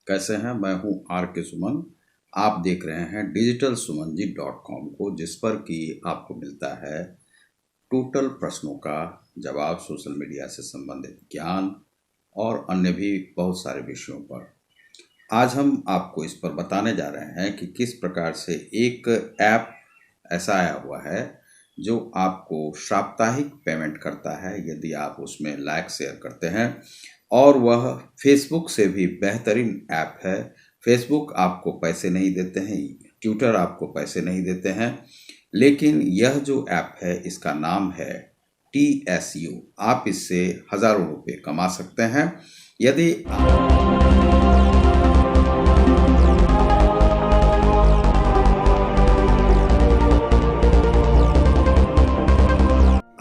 कैसे हैं? मैं हूं आर के सुमन। आप देख रहे हैं digitalsumanji.com को, जिस पर कि आपको मिलता है टोटल प्रश्नों का जवाब, सोशल मीडिया से संबंधित ज्ञान और अन्य भी बहुत सारे विषयों पर। आज हम आपको इस पर बताने जा रहे हैं कि किस प्रकार से एक ऐप ऐसा आया हुआ है जो आपको साप्ताहिक पेमेंट करता है यदि आप उसमें लाइक शेयर करते हैं, और वह फेसबुक से भी बेहतरीन ऐप है। फेसबुक आपको पैसे नहीं देते हैं, ट्विटर आपको पैसे नहीं देते हैं, लेकिन यह जो ऐप है इसका नाम है TSU। आप इससे हज़ारों रुपये कमा सकते हैं यदि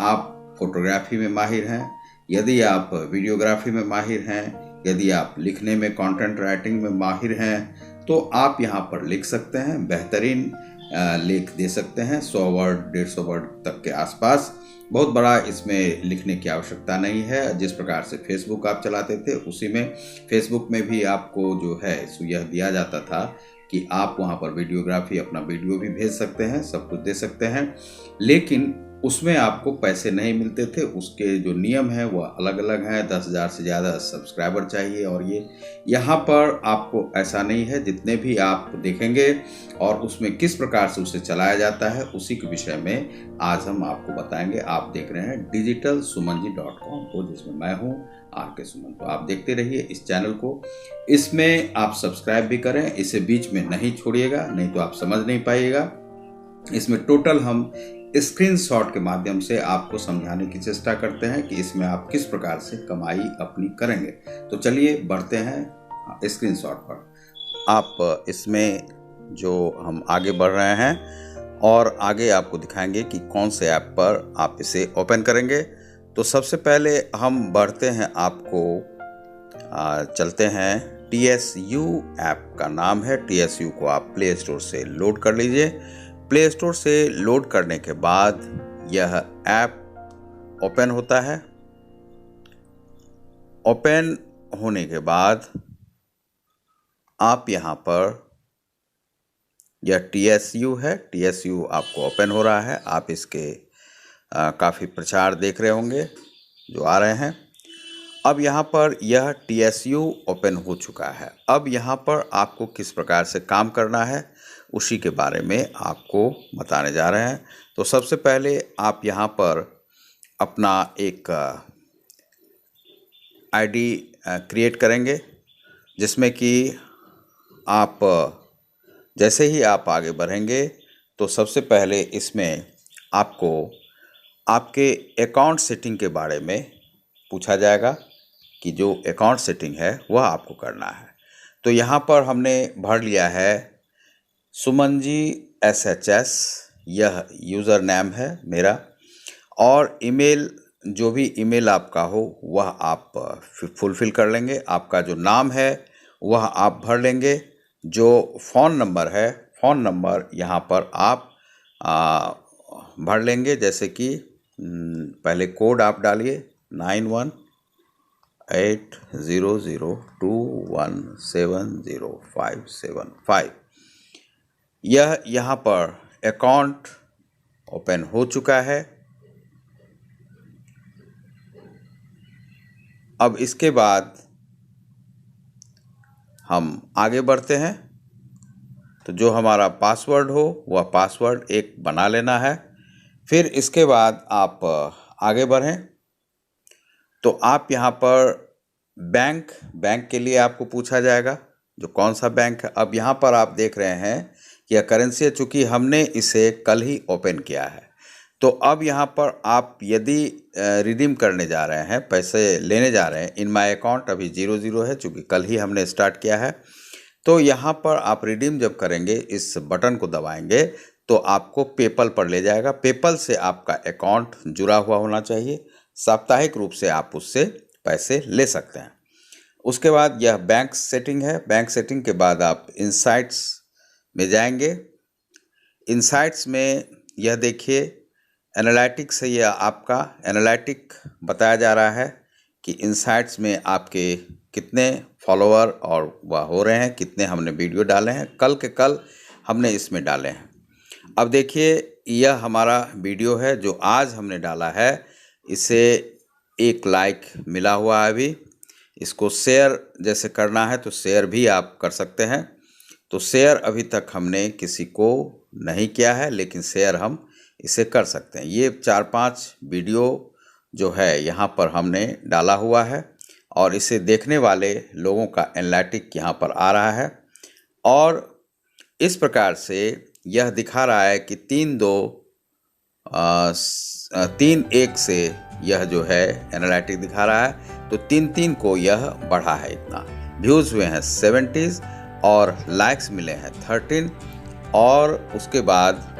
आप फोटोग्राफी में माहिर हैं, यदि आप वीडियोग्राफी में माहिर हैं, यदि आप लिखने में, कंटेंट राइटिंग में माहिर हैं, तो आप यहाँ पर लिख सकते हैं, बेहतरीन लेख दे सकते हैं। 100 वर्ड 150 वर्ड तक के आसपास। बहुत बड़ा इसमें लिखने की आवश्यकता नहीं है। जिस प्रकार से फेसबुक आप चलाते थे उसी में फेसबुक में भी आपको जो है सो यह दिया जाता था कि आप वहाँ पर वीडियोग्राफी, अपना वीडियो भी भेज सकते हैं, सब कुछ दे सकते हैं, लेकिन उसमें आपको पैसे नहीं मिलते थे। उसके जो नियम हैं वह अलग अलग हैं। 10,000 से ज़्यादा सब्सक्राइबर चाहिए, और ये यहाँ पर आपको ऐसा नहीं है। जितने भी आप देखेंगे और उसमें किस प्रकार से उसे चलाया जाता है उसी के विषय में आज हम आपको बताएंगे। आप देख रहे हैं digitalsumanji.com को, जिसमें मैं हूँ आर के सुमन। तो आप देखते रहिए इस चैनल को। इसमें आप सब्सक्राइब भी करें, इसे बीच में नहीं छोड़िएगा, नहीं तो आप समझ नहीं पाइएगा। इसमें टोटल हम स्क्रीनशॉट के माध्यम से आपको समझाने की चेष्टा करते हैं कि इसमें आप किस प्रकार से कमाई अपनी करेंगे। तो चलिए बढ़ते हैं स्क्रीनशॉट पर। आप इसमें जो हम आगे बढ़ रहे हैं और आगे आपको दिखाएंगे कि कौन से ऐप पर आप इसे ओपन करेंगे। तो सबसे पहले हम बढ़ते हैं, आपको चलते हैं। TSU ऐप का नाम है। TSU को आप प्ले स्टोर से लोड कर लीजिए। प्ले स्टोर से लोड करने के बाद यह ऐप ओपन होता है। ओपन होने के बाद आप यहाँ पर, यह TSU है, TSU आपको ओपन हो रहा है। आप इसके काफ़ी प्रचार देख रहे होंगे जो आ रहे हैं। अब यहाँ पर यह TSU ओपन हो चुका है। अब यहाँ पर आपको किस प्रकार से काम करना है उसी के बारे में आपको बताने जा रहे हैं। तो सबसे पहले आप यहाँ पर अपना एक आईडी क्रिएट करेंगे, जिसमें कि आप जैसे ही आप आगे बढ़ेंगे तो सबसे पहले इसमें आपको आपके अकाउंट सेटिंग के बारे में पूछा जाएगा कि जो अकाउंट सेटिंग है वह आपको करना है। तो यहाँ पर हमने भर लिया है सुमनजी SHS, यह यूज़र नेम है मेरा, और ईमेल, जो भी ईमेल आपका हो वह आप फुलफ़िल कर लेंगे। आपका जो नाम है वह आप भर लेंगे। जो फ़ोन नंबर है, फ़ोन नंबर यहाँ पर आप भर लेंगे। जैसे कि पहले कोड आप डालिए 918002170575। यह यहाँ पर अकाउंट ओपन हो चुका है। अब इसके बाद हम आगे बढ़ते हैं। तो जो हमारा पासवर्ड हो वह पासवर्ड एक बना लेना है। फिर इसके बाद आप आगे बढ़ें तो आप यहाँ पर बैंक के लिए आपको पूछा जाएगा जो कौन सा बैंक है। अब यहाँ पर आप देख रहे हैं कि यह करेंसी है, चूँकि हमने इसे कल ही ओपन किया है। तो अब यहाँ पर आप यदि रिडीम करने जा रहे हैं, पैसे लेने जा रहे हैं, इन माई अकाउंट अभी 00 है, चूँकि कल ही हमने स्टार्ट किया है। तो यहाँ पर आप रिडीम जब करेंगे, इस बटन को दबाएंगे तो आपको पेपल पर ले जाएगा। पेपल से आपका अकाउंट जुड़ा हुआ होना चाहिए। साप्ताहिक रूप से आप उससे पैसे ले सकते हैं। उसके बाद यह बैंक सेटिंग है। बैंक सेटिंग के बाद आप इनसाइट्स में जाएंगे। इनसाइट्स में यह देखिए एनालिटिक्स है, यह आपका एनालिटिक बताया जा रहा है कि इनसाइट्स में आपके कितने फॉलोअर और वह हो रहे हैं, कितने हमने वीडियो डाले हैं, कल के कल हमने इसमें डाले हैं। अब देखिए, यह हमारा वीडियो है जो आज हमने डाला है, इसे 1 लाइक मिला हुआ है अभी। इसको शेयर जैसे करना है तो शेयर भी आप कर सकते हैं। तो शेयर अभी तक हमने किसी को नहीं किया है, लेकिन शेयर हम इसे कर सकते हैं। ये 4-5 वीडियो जो है यहाँ पर हमने डाला हुआ है और इसे देखने वाले लोगों का एनालिटिक यहाँ पर आ रहा है और इस प्रकार से यह दिखा रहा है कि 3-1 से यह जो है एनालिटिक दिखा रहा है। तो 3-3 को यह बढ़ा है इतना। व्यूज़ हुए हैं 70 और लाइक्स मिले हैं 13 और उसके बाद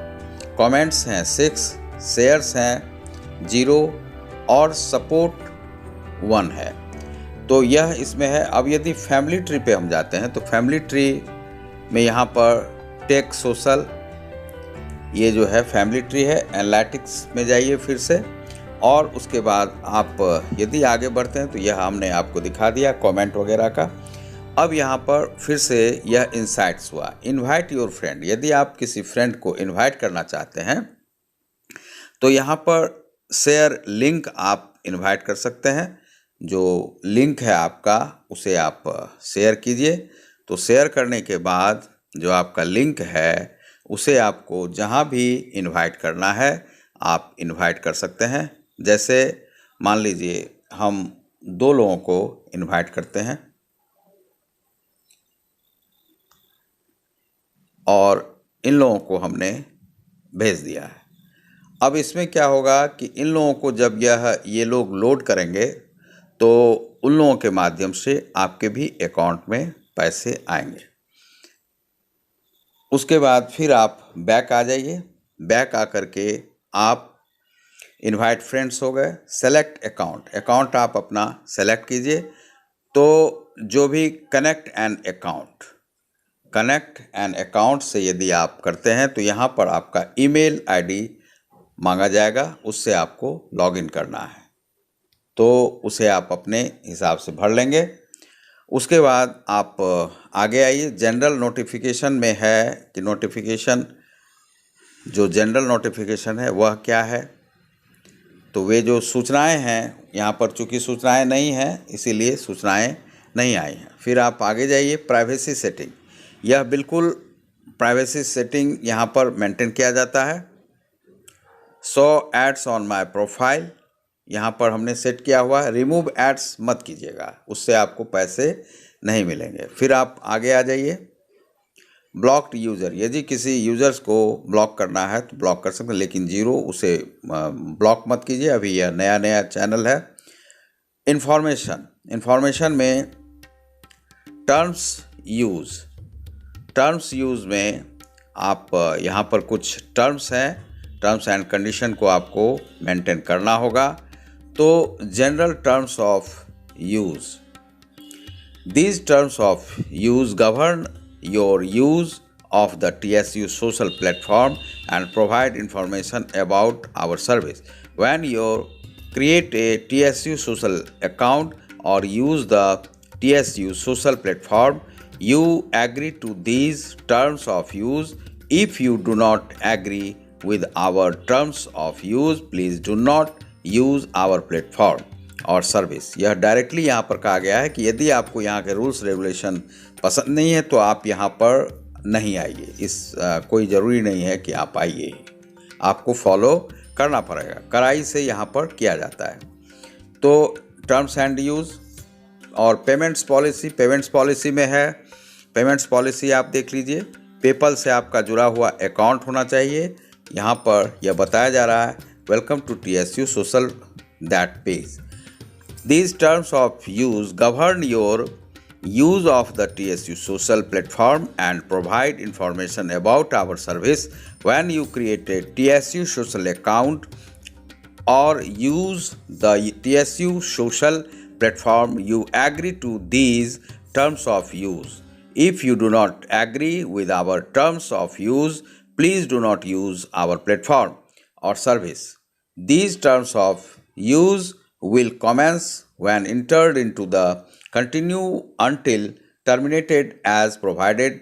कमेंट्स हैं 6, शेयर्स हैं 0 और सपोर्ट 1 है। तो यह इसमें है। अब यदि फैमिली ट्री पे हम जाते हैं तो फैमिली ट्री में यहाँ पर टेक सोशल, ये जो है फैमिली ट्री है। एनालिटिक्स में जाइए फिर से और उसके बाद आप यदि आगे बढ़ते हैं तो यह हमने आपको दिखा दिया कमेंट वगैरह का। अब यहाँ पर फिर से यह इनसाइट्स हुआ, इनवाइट योर फ्रेंड। यदि आप किसी फ्रेंड को इनवाइट करना चाहते हैं तो यहाँ पर शेयर लिंक आप इनवाइट कर सकते हैं। जो लिंक है आपका उसे आप शेयर कीजिए। तो शेयर करने के बाद जो आपका लिंक है उसे आपको जहाँ भी इनवाइट करना है आप इनवाइट कर सकते हैं। जैसे मान लीजिए हम 2 लोगों को इनवाइट करते हैं और इन लोगों को हमने भेज दिया है। अब इसमें क्या होगा कि इन लोगों को जब ये लोग लोड करेंगे तो उन लोगों के माध्यम से आपके भी अकाउंट में पैसे आएंगे। उसके बाद फिर आप बैक आ जाइए। बैक आकर के आप इनवाइट फ्रेंड्स हो गए, सेलेक्ट अकाउंट आप अपना सेलेक्ट कीजिए। तो जो भी कनेक्ट एन अकाउंट से यदि आप करते हैं तो यहाँ पर आपका ईमेल आईडी मांगा जाएगा, उससे आपको लॉगिन करना है। तो उसे आप अपने हिसाब से भर लेंगे। उसके बाद आप आगे आइए। जनरल नोटिफिकेशन में है कि नोटिफिकेशन, जो जनरल नोटिफिकेशन है वह क्या है। तो वे जो सूचनाएं हैं यहाँ पर चूँकि सूचनाएं नहीं हैं इसीलिए सूचनाएं नहीं आई हैं। फिर आप आगे जाइए। प्राइवेसी सेटिंग, यह बिल्कुल प्राइवेसी सेटिंग यहाँ पर मेंटेन किया जाता है। Show ads on my profile, यहाँ पर हमने सेट किया हुआ है। रिमूव एड्स मत कीजिएगा, उससे आपको पैसे नहीं मिलेंगे। फिर आप आगे आ जाइए। ब्लॉक्ड यूज़र, यदि किसी यूज़र्स को ब्लॉक करना है तो ब्लॉक कर सकते हैं, लेकिन 0 उसे ब्लॉक मत कीजिए, अभी यह नया चैनल है। इन्फॉर्मेशन में टर्म्स यूज़ में आप यहाँ पर कुछ टर्म्स हैं, टर्म्स एंड कंडीशन को आपको मेंटेन करना होगा। तो general terms of use, these terms of use govern your use of the TSU social platform and provide information about our service. When you create a TSU social account or use the TSU social platform, you agree to these terms of use. If you do not agree with our terms of use, please do not use our platform और service. यह directly यहाँ पर कहा गया है कि यदि आपको यहाँ के रूल्स रेगुलेशन पसंद नहीं है तो आप यहाँ पर नहीं आइए। कोई ज़रूरी नहीं है कि आप आइए, आपको फॉलो करना पड़ेगा, कड़ाई से यहाँ पर किया जाता है। तो टर्म्स एंड यूज़ और पेमेंट्स पॉलिसी में है। पेमेंट्स पॉलिसी आप देख लीजिए। पेपल से आपका जुड़ा हुआ अकाउंट होना चाहिए। यहाँ पर यह बताया जा रहा है, welcome to TSU social that page. These terms of use govern your use of the TSU social platform and provide information about our service. When you create a TSU social account or use the TSU social platform, you agree to these terms of use. If you do not agree with our terms of use, please do not use our platform or service. These terms of use will commence when entered into the continue until terminated as provided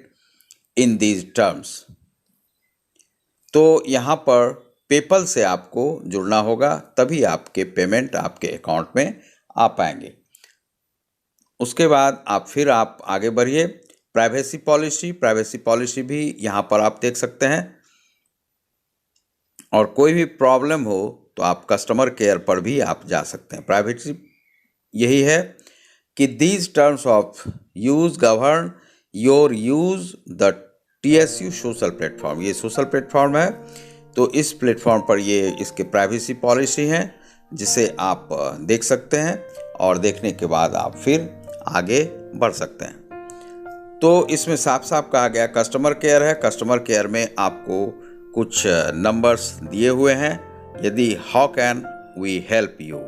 in these terms। तो यहाँ पर PayPal से आपको जुड़ना होगा, तभी आपके payment आपके अकाउंट में आ पाएंगे। उसके बाद आप आगे बढ़िए। प्राइवेसी पॉलिसी भी यहाँ पर आप देख सकते हैं, और कोई भी प्रॉब्लम हो तो आप कस्टमर केयर पर भी आप जा सकते हैं। प्राइवेसी यही है कि these terms of use govern your use the TSU social platform. ये सोशल प्लेटफॉर्म है, तो इस प्लेटफॉर्म पर ये इसके प्राइवेसी पॉलिसी हैं, जिसे आप देख सकते हैं, और देखने के बाद आप फिर आगे बढ़ सकते हैं। तो इसमें साफ साफ कहा गया कस्टमर केयर है। कस्टमर केयर में आपको कुछ नंबर्स दिए हुए हैं। यदि how can we help you,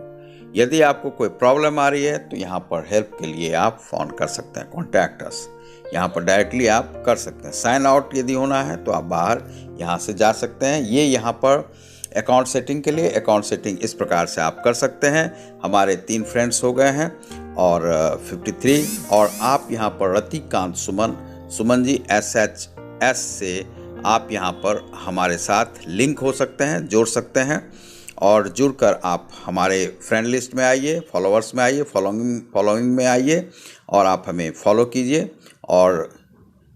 यदि आपको कोई प्रॉब्लम आ रही है तो यहाँ पर हेल्प के लिए आप फ़ोन कर सकते हैं, कॉन्टैक्ट अस, यहाँ पर डायरेक्टली आप कर सकते हैं। साइन आउट यदि होना है तो आप बाहर यहाँ से जा सकते हैं। ये यहाँ पर अकाउंट सेटिंग के लिए, अकाउंट सेटिंग इस प्रकार से आप कर सकते हैं। हमारे 3 फ्रेंड्स हो गए हैं और 53, और आप यहाँ पर रतिकांत सुमन जी SHS से आप यहाँ पर हमारे साथ लिंक हो सकते हैं, जोड़ सकते हैं, और जुड़कर आप हमारे फ्रेंड लिस्ट में आइए, फॉलोअर्स में आइए, फॉलोइंग में आइए, और आप हमें फॉलो कीजिए और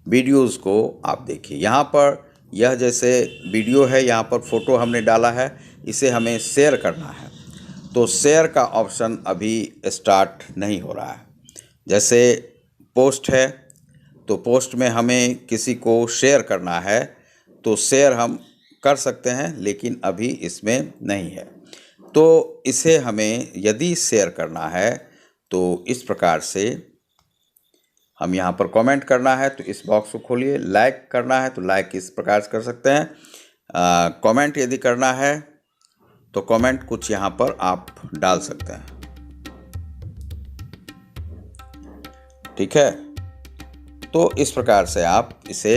वीडियोस को आप देखिए। यहाँ पर यह जैसे वीडियो है, यहाँ पर फ़ोटो हमने डाला है, इसे हमें शेयर करना है, तो शेयर का ऑप्शन अभी स्टार्ट नहीं हो रहा है। जैसे पोस्ट है, तो पोस्ट में हमें किसी को शेयर करना है तो शेयर हम कर सकते हैं, लेकिन अभी इसमें नहीं है। तो इसे हमें यदि शेयर करना है तो इस प्रकार से हम यहाँ पर कमेंट करना है तो इस बॉक्स को खोलिए। लाइक करना है तो लाइक इस प्रकार से कर सकते हैं। कमेंट यदि करना है तो कमेंट कुछ यहाँ पर आप डाल सकते हैं, ठीक है। तो इस प्रकार से आप इसे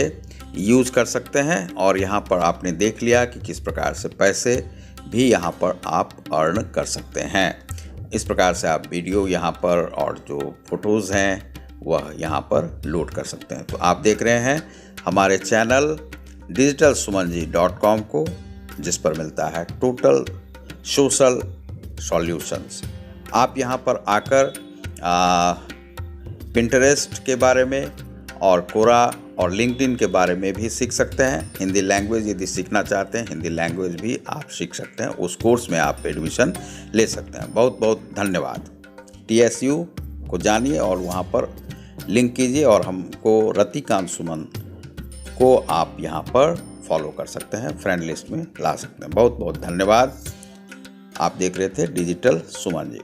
यूज़ कर सकते हैं, और यहाँ पर आपने देख लिया कि किस प्रकार से पैसे भी यहाँ पर आप अर्न कर सकते हैं। इस प्रकार से आप वीडियो यहाँ पर और जो फोटोज़ हैं वह यहाँ पर लोड कर सकते हैं। तो आप देख रहे हैं हमारे चैनल digitalsumanji.com को, जिस पर मिलता है टोटल सोशल सॉल्यूशंस। आप यहाँ पर आकर पिंटरेस्ट के बारे में और कोरा और लिंक्डइन के बारे में भी सीख सकते हैं। हिंदी लैंग्वेज यदि सीखना चाहते हैं, हिंदी लैंग्वेज भी आप सीख सकते हैं, उस कोर्स में आप एडमिशन ले सकते हैं। बहुत बहुत धन्यवाद। TSU को जानिए और वहाँ पर लिंक कीजिए, और हमको रतिकांत सुमन को आप यहाँ पर फॉलो कर सकते हैं, फ्रेंड लिस्ट में ला सकते हैं। बहुत बहुत धन्यवाद। आप देख रहे थे डिजिटल सुमन जी।